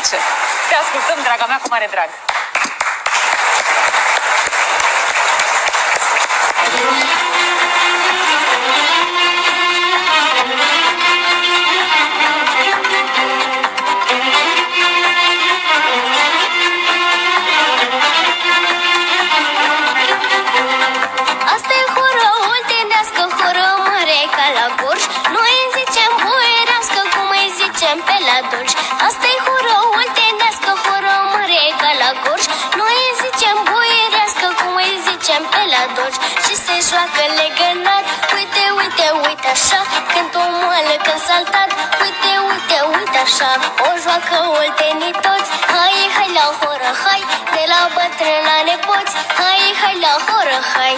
face. Te ascultăm, draga mea, cu mare drag. Asta e horă oltenească, horă mare ca la Gorj. Noi îi zicem boierească, cum îi zicem pe la Dolj. Asta e horă oltenească, horă mare ca la Gorj. Noi îi zicem boierească, cum îi zicem pe la Dolj. Și se joacă legănat, uite, uite, uite așa. Când o moală, când saltat, uite, uite, uite așa. O joacă oltenii toți, hai, hai la horă, hai. De la bătrân la nepoți, hai, hai la horă, hai.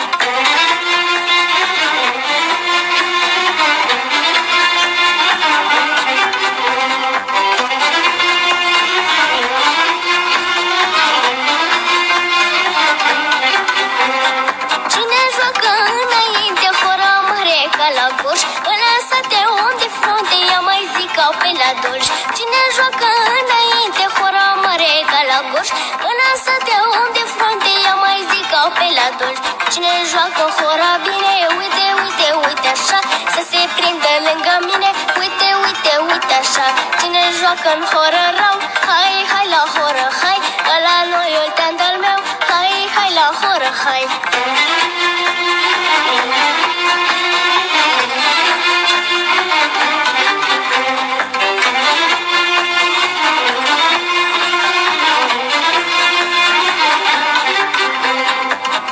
Cine joacă înainte horă mare ca la Gorj, ăla sate om de frunte, ia mai zic ca pe la Dolj. Cine joacă înainte horă mare ca la Gorj, ăla sate om de frunte, ia mai zic ca pe la Dolj. Cine joacă hora bine, uite, uite, uite așa, să se prindă lângă mine, uite, uite, uite așa. Cine joacă în horă rău, hai, hai la horă, hai, că la noi oltean de-al meu, hai, hai la horă, hai.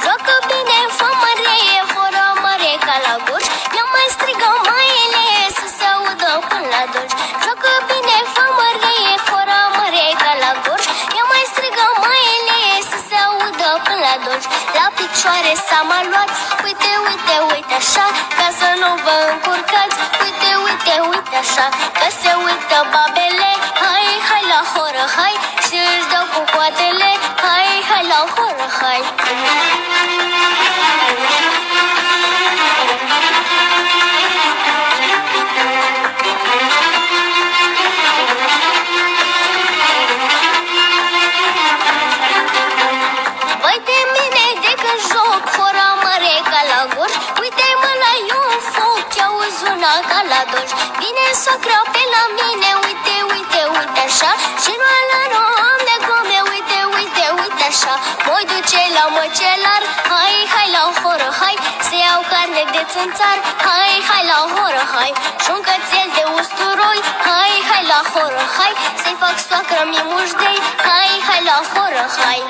Joacă bine, fă măreie, horă mare ca la Gorj. Ia mai strigă mâine, să se audă până la Dolj. Joacă bine, fă măreie, horă mare ca la Gorj. Ia mai strigă mâine, să se audă până la Dolj. La picioare s-a mai luat, uite, uite, uite așa, ca să nu vă încurcați, uite, uite, uite așa. Că se uită babele, hai, hai la horă, hai. Și își dau cu coatele, hai, hai la horă, hai. Vai de mine de când joc hora mare ca la Gorj. Uite mâna, eu în foc, i-auzi una ca la Dolj. Vine soacra pe la mine, uite, uite, uite așa. Și la am de gome, uite, uite, uite așa. Mă duce la măcelar, hai, hai la horă, hai. Să iau carne de țânțar, hai, hai la horă, hai. Și un cățel de usturoi, hai, hai la horă, hai. Să-i fac soacră mi mușdei, hai, hai la horă, hai.